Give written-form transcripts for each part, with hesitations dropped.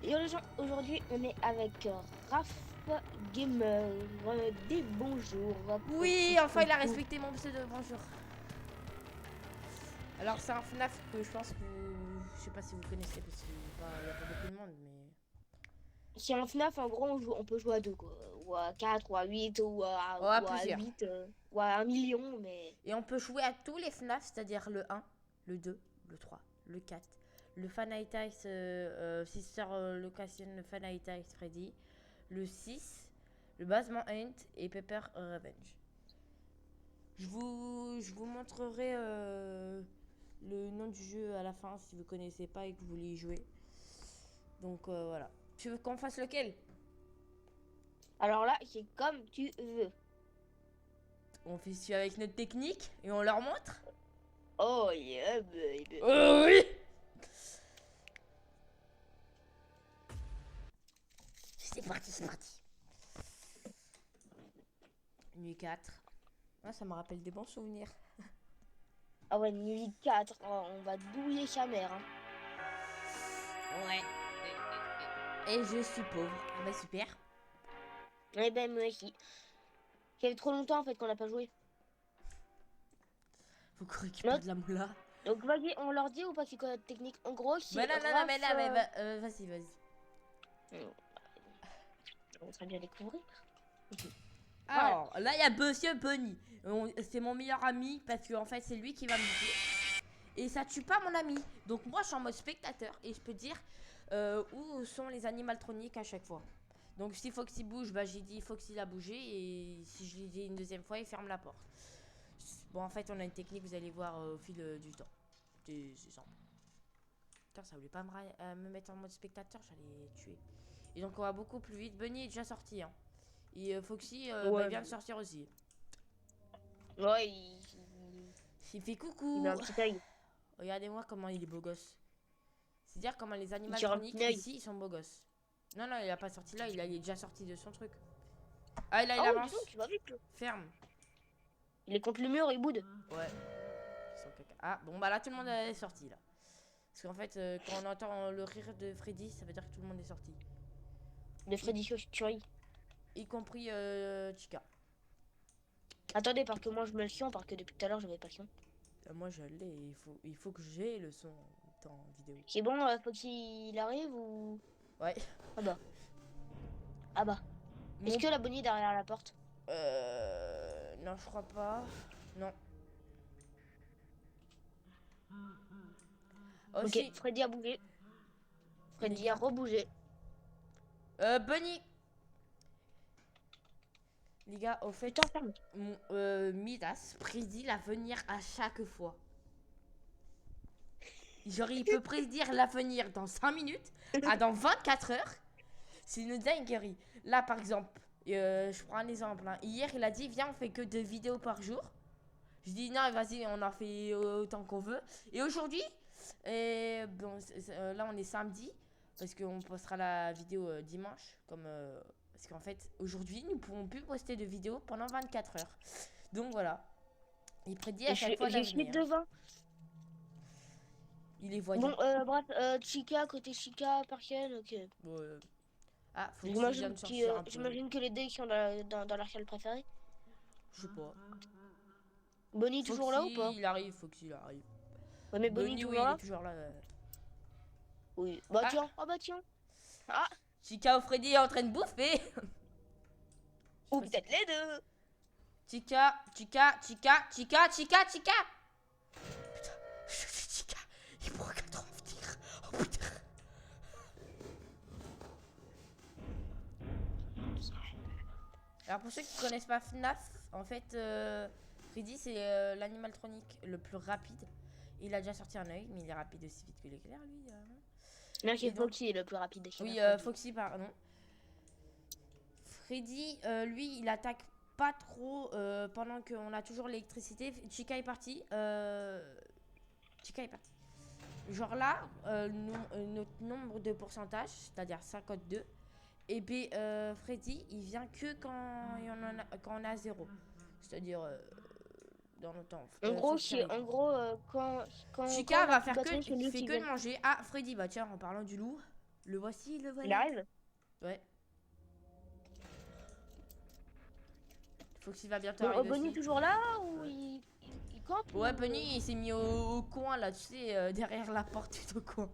Yo les gens, aujourd'hui on est avec Raph Gamer. Des bonjours. Oui, enfin il a respecté mon pseudo, bonjour. Alors c'est un FNAF que je pense que je sais pas si vous connaissez parce qu'il n'y a pas beaucoup de monde, mais... Si un FNAF, en gros, on peut jouer à deux, quoi. Ou à 4, ou à 8, Oh, à ou à plusieurs. 8, ou à 1 million, mais... Et on peut jouer à tous les FNAF, c'est-à-dire le 1, le 2, le 3, le 4, le Fanatics Sister Location Fanatics Freddy, le 6, le Basement Hunt et Pepper Revenge. Je vous montrerai le nom du jeu à la fin si vous connaissez pas et que vous voulez y jouer. Donc voilà. Tu veux qu'on fasse lequel? Alors là, c'est comme tu veux. On fait celui avec notre technique et on leur montre? Oh yeah, baby. Oh oui! C'est parti, c'est parti. Nuit 4. Ah, ça me rappelle des bons souvenirs. Ah ouais, nuit 4, oh, on va douiller sa mère. Hein. Ouais. Et je suis pauvre. Ah bah super. Eh ben moi aussi. Ça fait trop longtemps en fait qu'on n'a pas joué. Faut qu'on récupère de la moula. Donc vas-y, on leur dit ou pas c'est quoi notre technique? En gros, c'est Bah non, mais là, vas-y, vas-y. On va bien découvrir. Alors, là, il y a Monsieur Bunny. C'est mon meilleur ami parce que en fait, c'est lui qui va me tuer. Et ça tue pas mon ami. Donc moi, je suis en mode spectateur et je peux dire où sont les animatroniques à chaque fois. Donc si Foxy bouge, bah j'ai dit Foxy a bougé et si je l'ai dit une deuxième fois, il ferme la porte. Bon, en fait, on a une technique, vous allez voir au fil du temps. C'est simple. Putain, ça voulait pas me mettre en mode spectateur, j'allais tuer. Et donc on va beaucoup plus vite. Bunny est déjà sorti, hein. Et Foxy, Ouais, il vient de sortir aussi. Ouais, Il fait coucou. il a un petit œil. Regardez-moi comment il est beau gosse. C'est dire comment les tire un animatroniques petit œil. ici, ils sont beaux gosses. Non, non, il a pas sorti là, il est déjà sorti de son truc. Ah, là, il Oh, avance. dis donc, tu vas vite, là. Ferme. Il est contre le mur, il boude. Ouais. Ah, bon, bah là, tout le monde est sorti, là. Parce qu'en fait, quand on entend le rire de Freddy, ça veut dire que tout le monde est sorti. De Freddy Fury. Y compris Chica. Attendez, parce que moi je me le sion, parce que depuis tout à l'heure j'avais pas le son. Moi, je l'ai. Il faut que j'ai le son en vidéo. C'est bon, faut qu'il arrive ou... Ouais. Ah bah. Ah bah. Est-ce que la bonnie est derrière la porte? Non, je crois pas. Non. Aussi. Ok, Freddy a bougé. Freddy a rebougé. Bunny. Les gars, au fait, Putain, Midas prédit l'avenir à chaque fois. Genre, il peut prédire l'avenir dans 5 minutes, dans 24 heures. C'est une dinguerie. Là, par exemple, je prends un exemple. Hein. Hier, il a dit, viens, on fait que 2 vidéos par jour. Je dis, non, vas-y, on en fait autant qu'on veut. Et aujourd'hui, bon, là, on est samedi, parce qu'on postera la vidéo dimanche, comme... parce qu'en fait, aujourd'hui, nous ne pouvons plus poster de vidéos pendant 24 heures. Donc voilà. Il prédit à chaque fois j'ai suite l'avenir. devant. Il est voyant. Bon, bref, Chica, côté Chica, Parken, ok. Bon, ah, faut que j'imagine que les dés sont dans leur salle préférée. Je sais pas. Bonnie toujours là ou pas? Il arrive, Foxy, il arrive. Ouais, mais Bonnie toujours là? Il est toujours là. Oui. Bah tiens, oh bah tiens. Ah. Chica ou Freddy est en train de bouffer. Ou peut-être les deux. Chica. Putain, Chica. Il pourra qu'à trop venir. Oh putain. Alors pour ceux qui connaissent pas FNAF, en fait, Freddy c'est l'animaltronique le plus rapide. Il a déjà sorti un œil, mais il est rapide aussi vite que l'éclair, lui. Non, c'est Foxy le plus rapide des Oui, Foxy, pardon. Freddy, lui, il attaque pas trop pendant qu'on a toujours l'électricité. Chica est parti. Genre là, notre nombre de pourcentage, c'est-à-dire 52. Et puis Freddy, il vient que quand on a 0. C'est-à-dire dans le temps. En gros, quand Chica va faire fait que de manger. Ah, Freddy, bah tiens, en parlant du loup. Le voici, le Il voilà. arrive? Ouais. Foxy va bientôt Bon, arriver Bonnie est aussi. toujours là ou Ouais. il campe Ouais, ou... Bunny, il s'est mis au coin là, tu sais, derrière la porte tout au coin.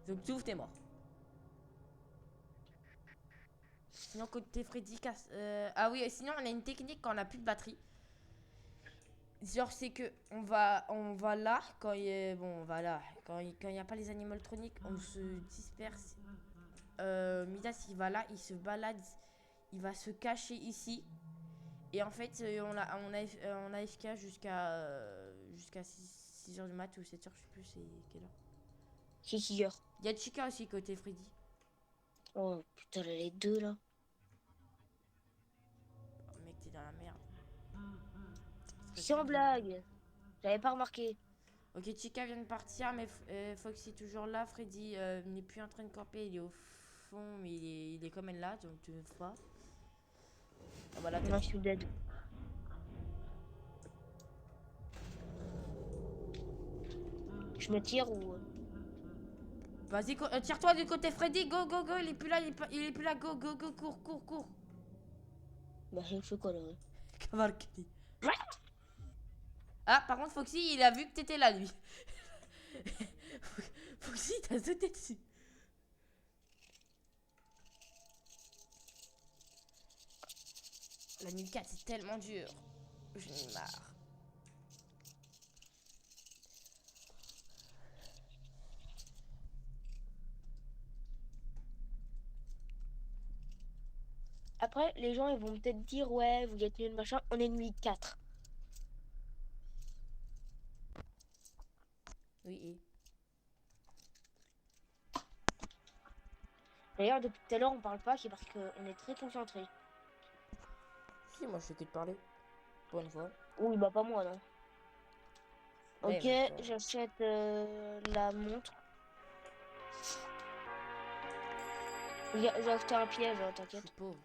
Donc tu ouvres, t'es mort. Sinon, côté Freddy casse. Ah oui, sinon, on a une technique quand on a plus de batterie. Genre, c'est que on va là, quand il est. Bon, on va là. Quand il n'y a pas les animatroniques, on se disperse. Midas, il va là, il se balade. Il va se cacher ici. Et en fait, on a FK jusqu'à 6h du mat ou 7h, je sais plus c'est quelle heure. C'est 6 heures. Il y a Chica aussi côté Freddy. Oh putain, là, les deux là. Oh, mec, t'es dans la merde. Sans blague. J'avais pas remarqué. Ok, Chica vient de partir, mais Foxy est toujours là. Freddy n'est plus en train de camper, il est au fond, mais il est quand même là, donc tu ne fais pas. Ah bah là, t'es Non, mort. je suis dead. Je me tire ou... Vas-y, tire-toi du côté Freddy, go, go, go, il est plus là, il est plus là, go, go, go, cours, cours, cours. Bah, je fais quoi là? Cavalcade. Ah, par contre, Foxy, il a vu que t'étais là, lui. Foxy, t'as sauté dessus. La 1004, c'est tellement dur. J'en ai marre. Après, les gens ils vont peut-être dire ouais, vous êtes nul machin, on est nuit 4. Oui, et... D'ailleurs, depuis tout à l'heure, on parle pas, c'est parce qu'on est très concentré. Si, moi, je fais que de parler. Pour une fois. Oui, bah pas moi non. Ouais, Ok, mais toi, j'achète la montre. J'ai acheté un piège, hein, je t'inquiète. suis pauvre.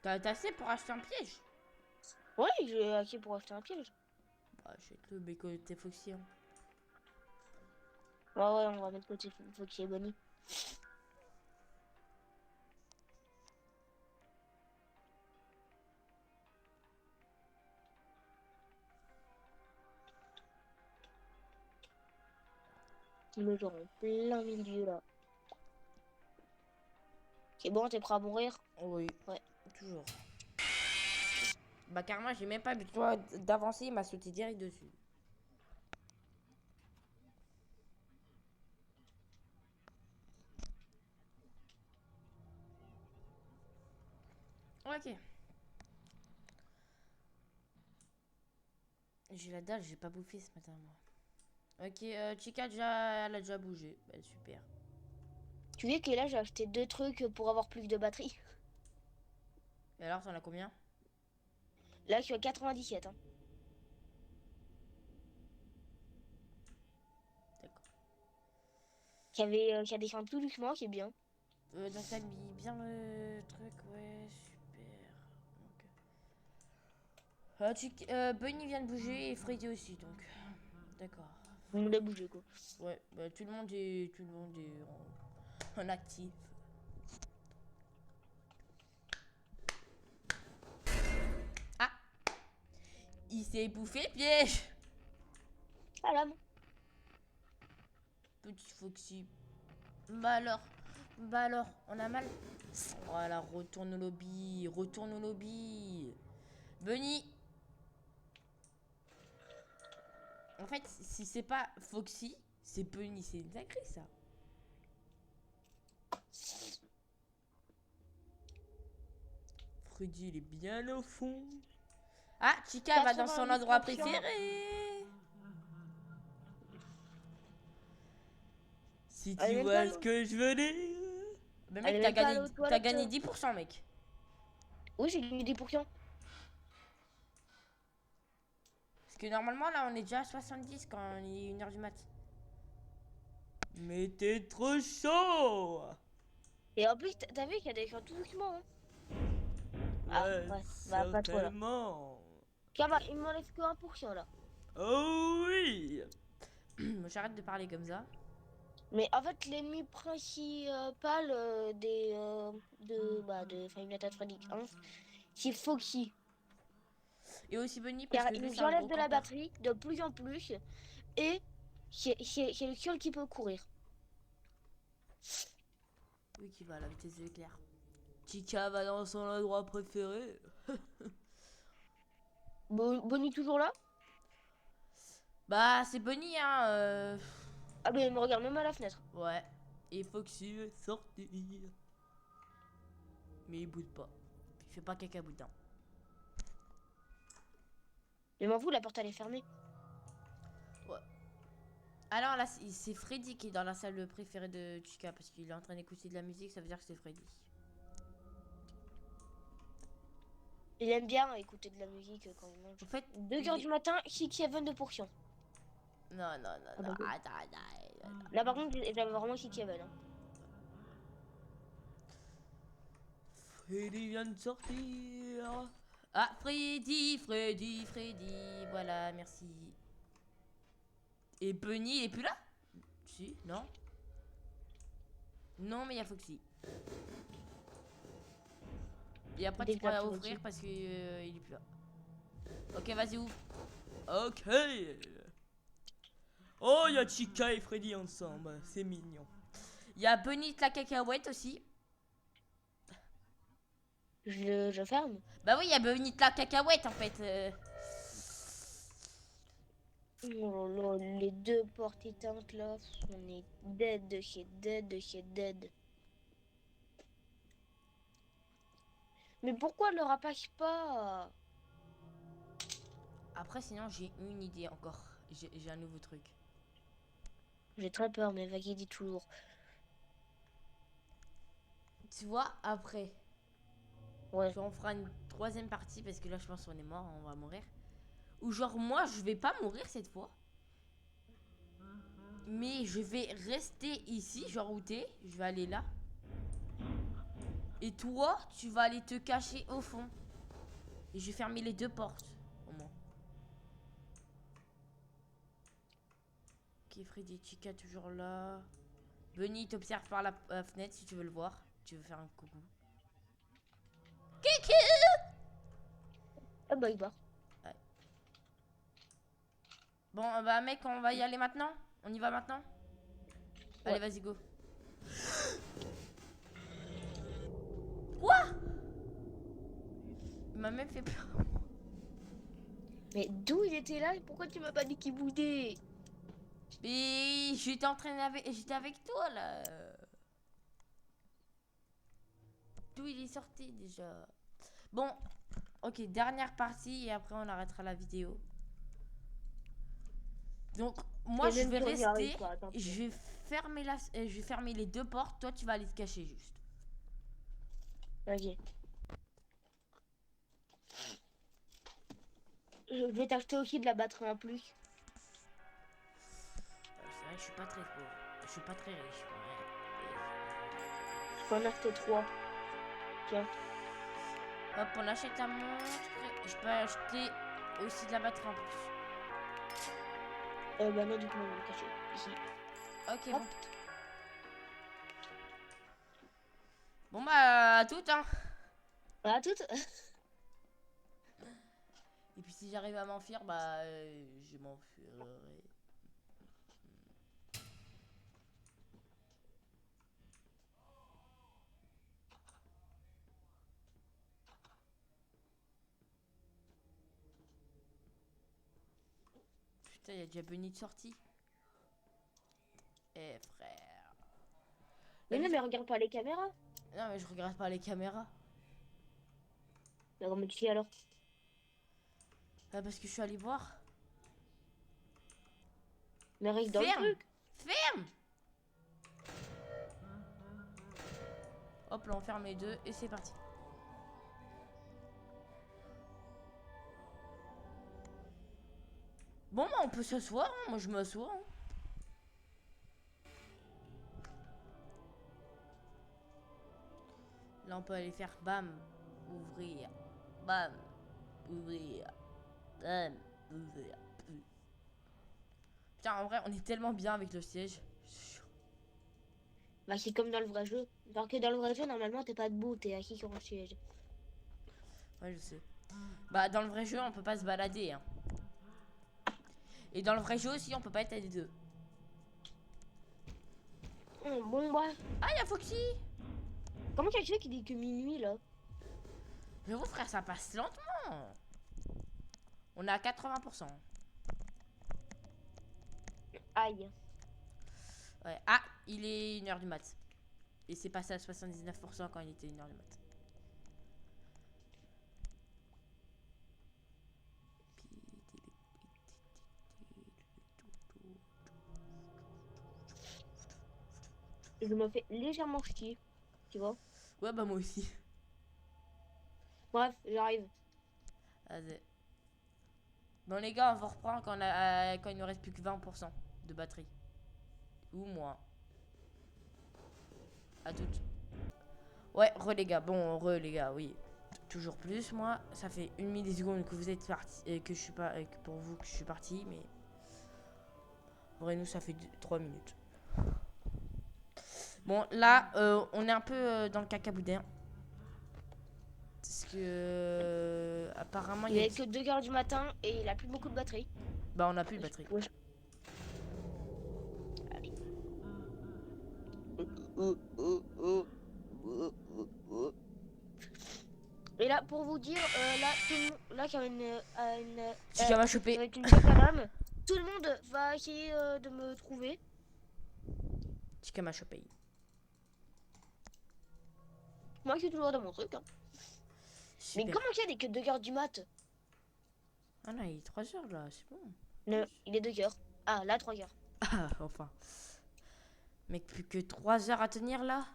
T'as assez pour acheter un piège? Oui, j'ai acheté pour acheter un piège. Bah, achète-le, mais que t'es Foxy, hein. Ouais, ouais, on va mettre côté Foxy et Bonnie. Qui me genre en plein milieu là. C'est bon, t'es prêt à mourir? Oui, Ouais. toujours. Bah, carrément, j'ai même pas eu besoin d'avancer, il m'a sauté direct dessus. Ok. J'ai la dalle, j'ai pas bouffé ce matin, moi. Ok, Chica, déjà, elle a déjà bougé. Bah, super. Tu sais que là, j'ai acheté 2 trucs pour avoir plus de batterie. Et alors, t'en as combien? Là, je suis à 97. Hein. D'accord. Qui a descendu tout doucement, qui est bien. Donc, t'as mis bien le truc, ouais, super. Bunny vient de bouger et Freddy aussi, donc. D'accord. On a bougé quoi. Ouais, bah, tout le monde est en actif. Ah, il s'est bouffé le piège. Ah là, bon. Petit Foxy. Bah alors, on a mal. Voilà, retourne au lobby, retourne au lobby. Bunny. En fait, si c'est pas Foxy, c'est Bunny, c'est une dinguerie ça. Freddy, il est bien au fond. Ah, Chica va dans son endroit 88%. préféré. Si Elle tu est même vois pas ce que je veux dire. Mais Elle mec, est t'as même pas allée gagné, aux t'as toilettes. gagné 10%, mec. Oui, j'ai gagné 10%. Parce que normalement, là, on est déjà à 70 quand il est 1h du mat. Mais t'es trop chaud. Et en plus, t'as vu qu'il y a des gens tout doucement. Hein. Ah, Ouais, ouais, bah pas trop là. certainement. Tiens, bah, il m'en reste que 1% là. Oh oui. J'arrête de parler comme ça. Mais en fait, l'ennemi principal de Five Nights at Freddy's 1, c'est Foxy. Et aussi Bunny parce Car que il lui, nous c'est un enlève gros de la campeur. batterie de plus en plus. Et c'est le seul qui peut courir. Oui, qui va à la vitesse de l'éclair. Chica va dans son endroit préféré. Bonnie toujours là? Bah, c'est Bunny, hein. Ah ben il me regarde même à la fenêtre. Ouais. Et Foxy est sorti. Mais il boude pas. Il fait pas caca boudin. Mais m'en fous, la porte elle est fermée. Ouais. Alors là, c'est Freddy qui est dans la salle préférée de Chica parce qu'il est en train d'écouter de la musique, ça veut dire que c'est Freddy. Il aime bien écouter de la musique quand il mange. En fait, 2 h du matin, 6-7 de portion. Non, non, Ah non, bah non. oui. Attends, attends. Là par contre, j'avais vraiment 6-7. Hein. Freddy vient de sortir. Ah, Freddy, Freddy, Freddy. Voilà, merci. Et Bunny, il est plus là? Si, non? Non, mais il y a Foxy. Et après, tu pourras ouvrir parce que il est plus là. Ok, vas-y, ouvre. Ok. Oh, il y a Chica et Freddy ensemble. C'est mignon. Il y a Bunny de la cacahuète aussi. Je ferme. Bah oui, il y a Bunny de la cacahuète en fait. Oh là là, les 2 portes éteintes là, on est dead de chez dead de chez dead. Mais pourquoi elle le rapace pas? Après, sinon, j'ai une idée encore. J'ai un nouveau truc. J'ai très peur, mais Vaggy dit toujours. Tu vois, après, Ouais. on fera une troisième partie parce que là, je pense qu'on est mort, on va mourir. Ou genre, moi, je vais pas mourir cette fois. Mais je vais rester ici, genre où t'es. Je vais aller là. Et toi, tu vas aller te cacher au fond. Et je vais fermer les 2 portes, au moins. Ok, Freddy Chica toujours là. Bunny t'observe par la fenêtre si tu veux le voir. Tu veux faire un coucou. Coucou! Ah bah il va. Ouais. Bon, bah mec, on va y aller maintenant? On y va maintenant? Ouais. Allez, vas-y, go. Quoi? Il m'a même fait peur. Mais d'où il était là et pourquoi tu m'as pas dit qu'il boudait? Mais j'étais en train j'étais avec toi là. D'où il est sorti déjà? Bon, ok, dernière partie et après on arrêtera la vidéo. Donc moi Et je même vais si on y arrive rester, pas, tant pis. je vais je vais fermer les 2 portes. Toi tu vas aller te cacher juste. Ok. Je vais t'acheter aussi de la batterie en plus. C'est vrai que je suis pas très pauvre. Je suis pas très riche. Je peux en acheter 3. Tiens. Hop, on achète ta montre. Je peux acheter aussi de la batterie en plus. Bah non, du coup, on va le cacher. Ici. Ok, Hop. bon. Bon bah, à toutes, hein. Voilà, toutes. Et puis si j'arrive à m'enfuir, bah, je m'enfuirai. Putain, il y a déjà Bunny de sortie. Eh frère. Mais non, mais regarde pas les caméras. Non mais je regarde pas les caméras. Mais comment tu fais alors? Parce que je suis allé voir. Mais reste dans le Ferme. truc. Ferme. Hop là on ferme les 2 et c'est parti. Bon bah on peut s'asseoir, hein. Moi je m'assois. Hein. Là on peut aller faire bam, ouvrir, bam, ouvrir, bam, ouvrir. Putain en vrai on est tellement bien avec le siège. Bah, c'est comme dans le vrai jeu. Alors que dans le vrai jeu, normalement, t'es pas debout, t'es assis sur un siège. Ouais, je sais. Bah, dans le vrai jeu, on peut pas se balader. Hein. Et dans le vrai jeu aussi, on peut pas être à des deux. Bon, bref. Ah, y'a Foxy! Comment ça se fait qu'il dit que minuit, là? J'avoue, frère, ça passe lentement. On est à 80%. Aïe. Ouais. Ah, il est 1h du mat. Et c'est passé à 79% quand il était 1h du mat. Je me fais légèrement chier, tu vois. Ouais, bah moi aussi. Bref, j'arrive. Vas-y. Bon, les gars, on va reprendre quand il nous reste plus que 20% de batterie. Ou moins. À toutes. Ouais, les gars. Bon, les gars, oui. Toujours plus, moi. Ça fait 1 milliseconde que vous êtes parti. Et que je suis pas. Que pour vous que je suis parti, mais. Vrai, nous, ça fait 3 minutes. Bon, là, on est un peu dans le cacaboudin. Parce que. Apparemment, Il est que 2h du matin et il a plus beaucoup de batterie. Bah, on a plus de batterie. Ouais. Allez. Et là, pour vous dire, là, tout le monde, là, qu'il y a Si tu vas choper. avec une check à l'âme, tout le monde va essayer de me trouver. Tu m'a chopé. Moi, je suis toujours dans mon truc. Hein. Mais Super. comment il y a des que 2h du mat? Ah non, il est 3h là, c'est bon. Non, il est 2h. Ah, là, 3h. Ah, enfin. Mec, plus que 3 heures à tenir là.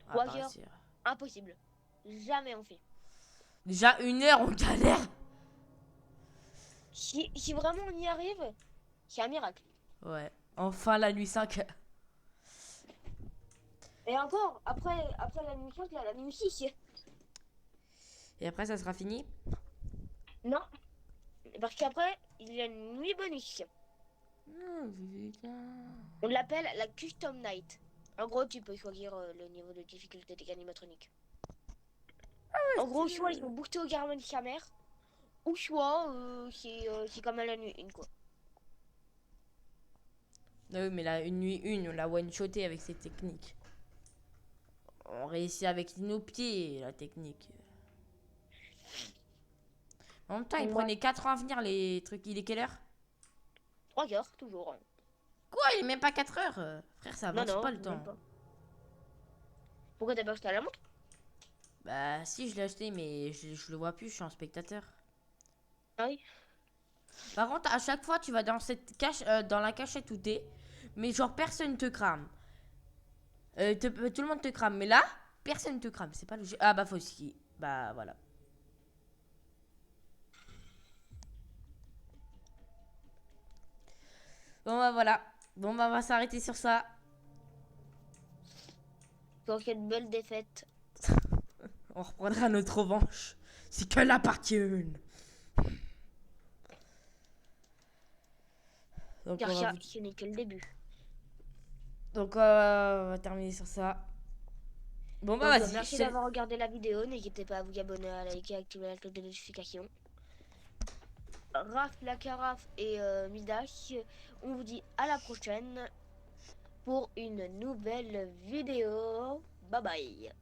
3h, impossible. Jamais on fait. Déjà 1 heure, on galère. Si vraiment on y arrive, c'est un miracle. Ouais, enfin la nuit 5. Et encore, après la nuit 5, il y a la nuit 6. Et après, ça sera fini. Non, parce qu'après, il y a une nuit bonus. On l'appelle la Custom Night. En gros, tu peux choisir le niveau de difficulté des animatroniques. En gros, soit ils sont boostés au Garmin de sa mère, ou soit c'est comme à la nuit 1, quoi. Ah oui, mais là, une nuit 1, on l'a one-shoté avec ses techniques. On réussit avec nos pieds, la technique. En même temps, il prenait 4 ans à venir, les trucs. Il est quelle heure? 3h, toujours. Quoi? Il est même pas 4 heures. Frère, ça avance pas le temps. Pas. Pourquoi t'as pas acheté à la montre? Bah, si, je l'ai acheté, mais je le vois plus, je suis un spectateur. Ah oui. Par contre, à chaque fois, tu vas dans cette dans la cachette où t'es, mais genre personne te crame. Tout le monde te crame, mais là, personne te crame. C'est pas logique. Ah bah faut skier. Bah voilà. Bon bah voilà. Bon bah on va s'arrêter sur ça. Donc quelle belle défaite. On reprendra notre revanche. C'est que la partie 1. Donc Car on va ce n'est que le début. Donc on va terminer sur ça. Bon bah vas-y. Merci d'avoir regardé la vidéo. N'hésitez pas à vous abonner, à liker, à activer la cloche de notification. Raph, la carafe et Midas, on vous dit à la prochaine pour une nouvelle vidéo. Bye bye.